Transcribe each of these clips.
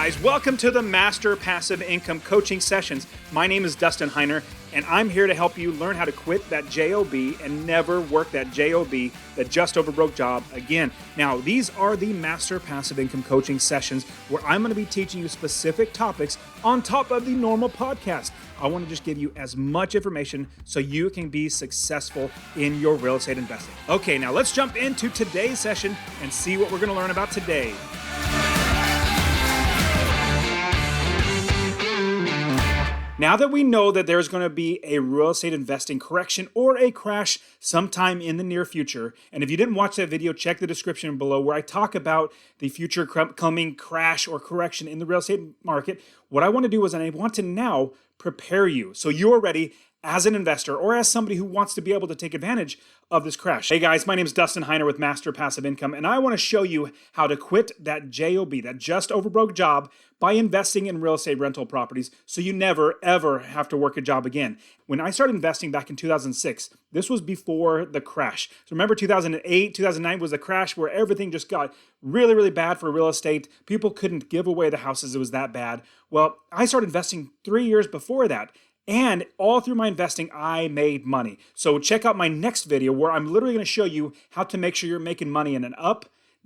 guys, welcome to the Master Passive Income Coaching Sessions. My name is Dustin Heiner, and I'm here to help you learn how to quit that JOB and never work that JOB, that just over broke job again. Now, these are the Master Passive Income Coaching Sessions where I'm going to be teaching you specific topics on top of the normal podcast. I want to just give you as much information so you can be successful in your real estate investing. Okay, now let's jump into today's session and see what we're going to learn about today. Now that we know that there's going to be a real estate investing correction or a crash sometime in the near future, and if you didn't watch that video, check the description below where I talk about the future coming crash or correction in the real estate market. What I want to do is I want to now prepare you so you're ready as an investor or as somebody who wants to be able to take advantage of this crash. Hey guys, my name is Dustin Heiner with Master Passive Income, and I want to show you how to quit that JOB, that just over broke job, by investing in real estate rental properties so you never ever have to work a job again. When I started investing back in 2006, this was before the crash. So remember 2008, 2009 was the crash where everything just got really, really bad for real estate. People couldn't give away the houses, it was that bad. Well, I started investing 3 years before that. And all through my investing, I made money. So check out my next video where I'm literally going to show you how to make sure you're making money in an up,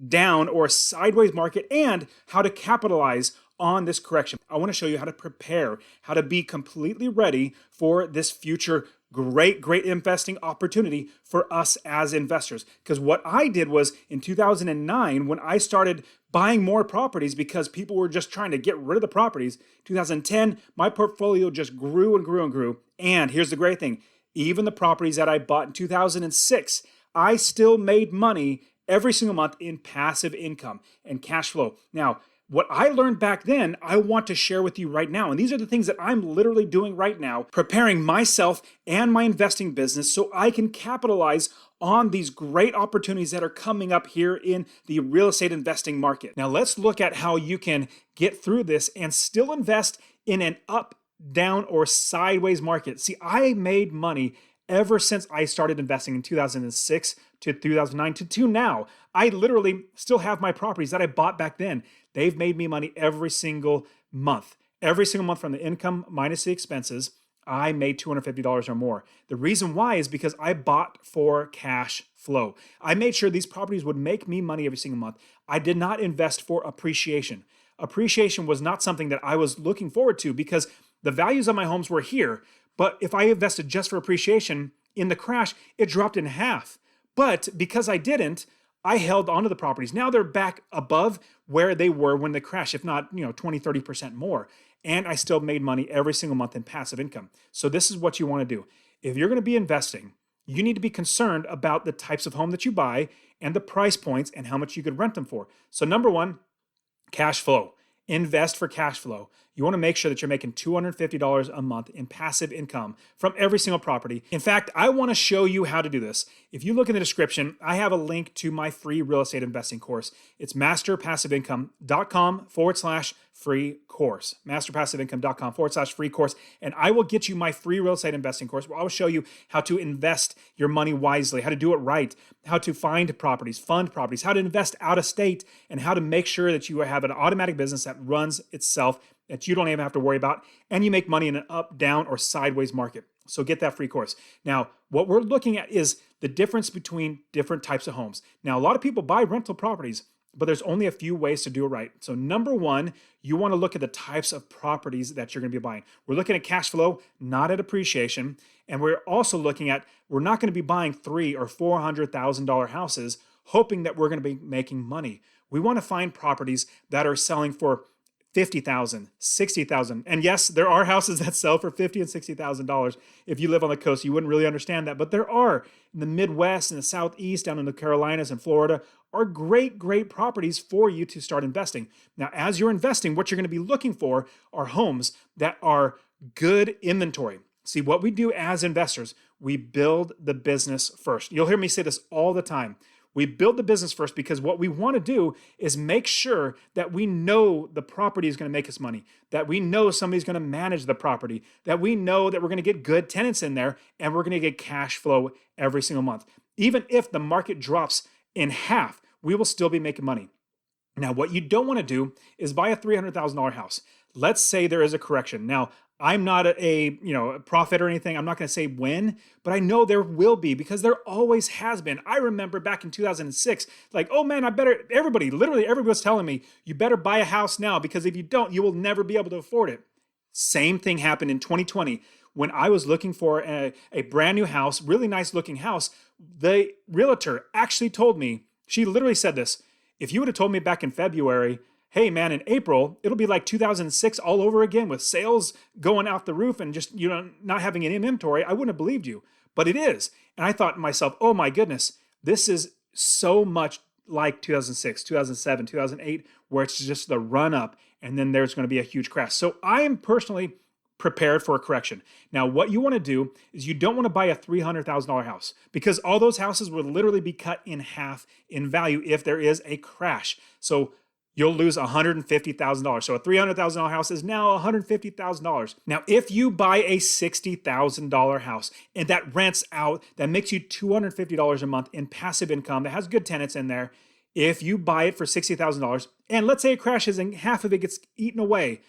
down, or sideways market and how to capitalize on this correction. I want to show you how to prepare, how to be completely ready for this future great investing opportunity for us as investors. Because what I did was in 2009, when I started buying more properties because people were just trying to get rid of the properties, 2010, my portfolio just grew and grew and grew. And here's the great thing, even the properties that I bought in 2006, I still made money every single month in passive income and cash flow. Now, what I learned back then, I want to share with you right now. And these are the things that I'm literally doing right now, preparing myself and my investing business so I can capitalize on these great opportunities that are coming up here in the real estate investing market. Now, let's look at how you can get through this and still invest in an up, down, or sideways market. See, I made money ever since I started investing in 2006 to 2009 to now. I literally still have my properties that I bought back then. They've made me money every single month. Every single month from the income minus the expenses, I made $250 or more. The reason why is because I bought for cash flow. I made sure these properties would make me money every single month. I did not invest for appreciation. Appreciation was not something that I was looking forward to because the values of my homes were here. But if I invested just for appreciation in the crash, it dropped in half. But because I didn't, I held onto the properties. Now they're back above where they were when they crashed, if not, 20, 30% more. And I still made money every single month in passive income. So this is what you want to do. If you're going to be investing, you need to be concerned about the types of home that you buy and the price points and how much you could rent them for. So number one, cash flow. Invest for cash flow. You want to make sure that you're making $250 a month in passive income from every single property. In fact, I want to show you how to do this. If you look in the description, I have a link to my free real estate investing course. It's masterpassiveincome.com/free course. Masterpassiveincome.com/free course. And I will get you my free real estate investing course where I will show you how to invest your money wisely, how to do it right, how to find properties, fund properties, how to invest out of state, and how to make sure that you have an automatic business that runs itself, that you don't even have to worry about, and you make money in an up, down, or sideways market. So get that free course. Now, what we're looking at is the difference between different types of homes. Now, a lot of people buy rental properties, but there's only a few ways to do it right. So number one, you want to look at the types of properties that you're going to be buying. We're looking at cash flow, not at appreciation. And we're also looking at, we're not going to be buying $300,000 or $400,000 houses hoping that we're going to be making money. We want to find properties that are selling for $50,000, $60,000. And yes, there are houses that sell for $50,000 and $60,000. If you live on the coast, you wouldn't really understand that. But there are in the Midwest and the Southeast, down in the Carolinas and Florida, are great properties for you to start investing. Now, as you're investing, what you're going to be looking for are homes that are good inventory. See, what we do as investors, we build the business first. You'll hear me say this all the time. We build the business first because what we want to do is make sure that we know the property is going to make us money, that we know somebody's going to manage the property, that we know that we're going to get good tenants in there and we're going to get cash flow every single month. Even if the market drops in half, we will still be making money. Now, what you don't want to do is buy a $300,000 house. Let's say there is a correction. Now, I'm not a prophet or anything. I'm not going to say when, but I know there will be because there always has been. I remember back in 2006, like, oh man, literally everybody was telling me, you better buy a house now because if you don't, you will never be able to afford it. Same thing happened in 2020 when I was looking for a brand new house, really nice looking house. The realtor actually told me, she literally said this, if you would have told me back in February, hey man, in April, it'll be like 2006 all over again with sales going out the roof and just, not having an inventory, I wouldn't have believed you. But it is. And I thought to myself, oh my goodness, this is so much like 2006, 2007, 2008, where it's just the run up and then there's going to be a huge crash. So I am personally prepared for a correction. Now, what you want to do is you don't want to buy a $300,000 house because all those houses will literally be cut in half in value if there is a crash. So you'll lose $150,000. So a $300,000 house is now $150,000. Now, if you buy a $60,000 house and that rents out, that makes you $250 a month in passive income that has good tenants in there. If you buy it for $60,000 and let's say it crashes and half of it gets eaten away,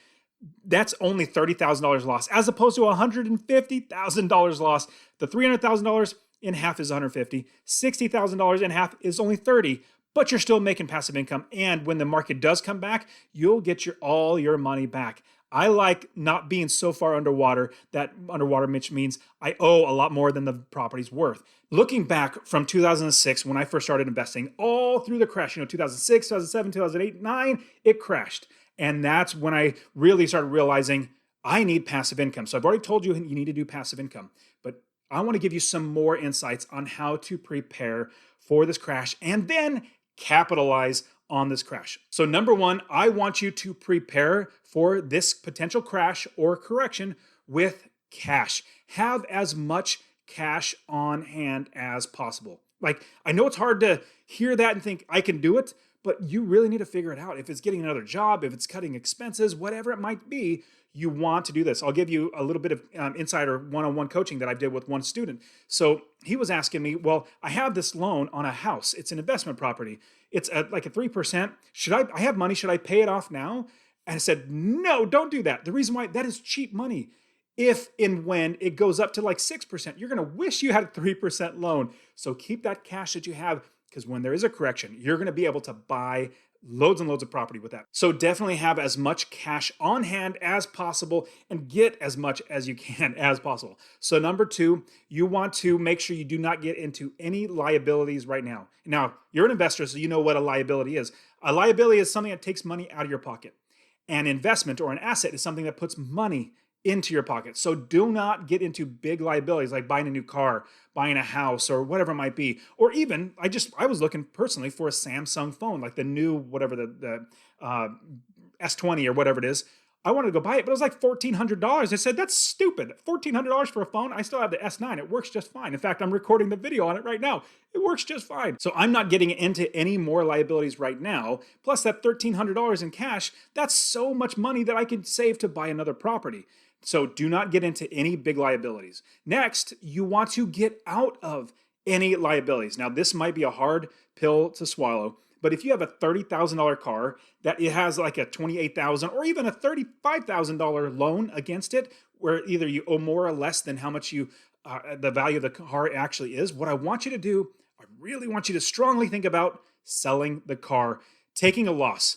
that's only $30,000 loss as opposed to $150,000 loss. The $300,000 in half is $150,000. $60,000 in half is only $30,000, but you're still making passive income. And when the market does come back, you'll get all your money back. I like not being so far underwater that underwater means I owe a lot more than the property's worth. Looking back from 2006, when I first started investing, all through the crash, 2006, 2007, 2008, 2009, it crashed. And that's when I really started realizing I need passive income. So I've already told you you need to do passive income, but I want to give you some more insights on how to prepare for this crash and then capitalize on this crash. So number one, I want you to prepare for this potential crash or correction with cash. Have as much cash on hand as possible. Like, I know it's hard to hear that and think I can do it, but you really need to figure it out. If it's getting another job, if it's cutting expenses, whatever it might be, you want to do this. I'll give you a little bit of insider one-on-one coaching that I did with one student. So he was asking me, well, I have this loan on a house. It's an investment property. It's like a 3%. I have money. Should I pay it off now? And I said, no, don't do that. The reason why, that is cheap money. If and when it goes up to like 6%, you're going to wish you had a 3% loan. So keep that cash that you have, because when there is a correction, you're going to be able to buy loads and loads of property with that. So definitely have as much cash on hand as possible and get as much as you can as possible. So number two, you want to make sure you do not get into any liabilities right now. Now, you're an investor, so you know what a liability is. A liability is something that takes money out of your pocket. An investment or an asset is something that puts money into your pocket. So do not get into big liabilities like buying a new car, buying a house, or whatever it might be. Or even, I was looking personally for a Samsung phone, like the new, whatever the S20 or whatever it is. I wanted to go buy it, but it was like $1,400. I said, that's stupid. $1,400 for a phone? I still have the S9. It works just fine. In fact, I'm recording the video on it right now. It works just fine. So I'm not getting into any more liabilities right now. Plus that $1,300 in cash, that's so much money that I could save to buy another property. So do not get into any big liabilities. Next, you want to get out of any liabilities. Now, this might be a hard pill to swallow, but if you have a $30,000 car that it has like a $28,000 or even a $35,000 loan against it, where either you owe more or less than how much the value of the car actually is, what I want you to do, I really want you to strongly think about selling the car, taking a loss,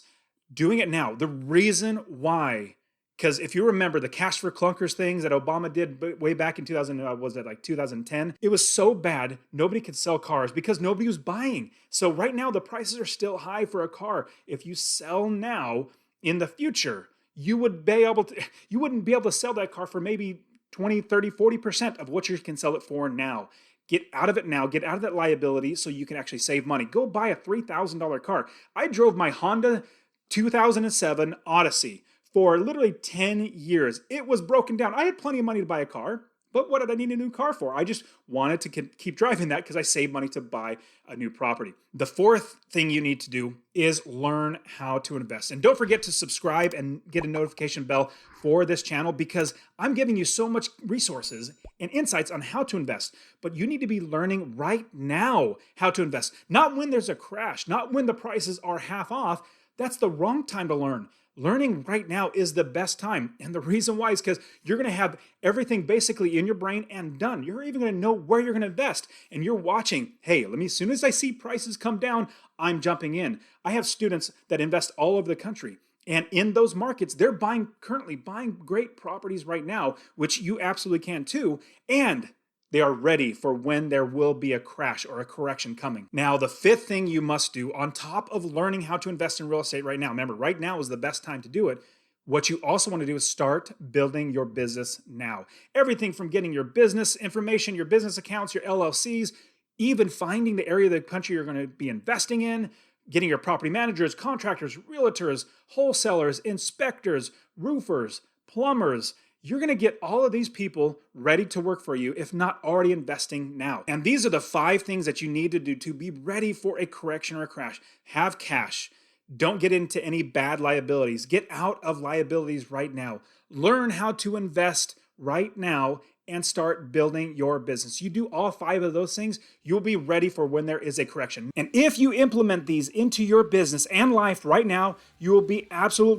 doing it now. The reason why, because if you remember the cash for clunkers things that Obama did way back in 2010, it was so bad, nobody could sell cars because nobody was buying. So right now, the prices are still high for a car. If you sell now, in the future, you wouldn't be able to sell that car for maybe 20, 30, 40% of what you can sell it for now. Get out of it now. Get out of that liability so you can actually save money. Go buy a $3,000 car. I drove my Honda 2007 Odyssey for literally 10 years. It was broken down. I had plenty of money to buy a car, but what did I need a new car for? I just wanted to keep driving that because I saved money to buy a new property. The fourth thing you need to do is learn how to invest. And don't forget to subscribe and get a notification bell for this channel because I'm giving you so much resources and insights on how to invest. But you need to be learning right now how to invest. Not when there's a crash, not when the prices are half off. That's the wrong time to learn. Learning right now is the best time. And the reason why is because you're going to have everything basically in your brain and done. You're even going to know where you're going to invest. And you're watching, hey, as soon as I see prices come down, I'm jumping in. I have students that invest all over the country. And in those markets, they're currently buying great properties right now, which you absolutely can too. And they are ready for when there will be a crash or a correction coming. Now, the fifth thing you must do on top of learning how to invest in real estate right now, remember, right now is the best time to do it. What you also want to do is start building your business now. Everything from getting your business information, your business accounts, your LLCs, even finding the area of the country you're going to be investing in, getting your property managers, contractors, realtors, wholesalers, inspectors, roofers, plumbers. You're going to get all of these people ready to work for you, if not already investing now. And these are the 5 things that you need to do to be ready for a correction or a crash. Have cash. Don't get into any bad liabilities. Get out of liabilities right now. Learn how to invest right now and start building your business. You do all 5 of those things, you'll be ready for when there is a correction. And if you implement these into your business and life right now, you will be absolutely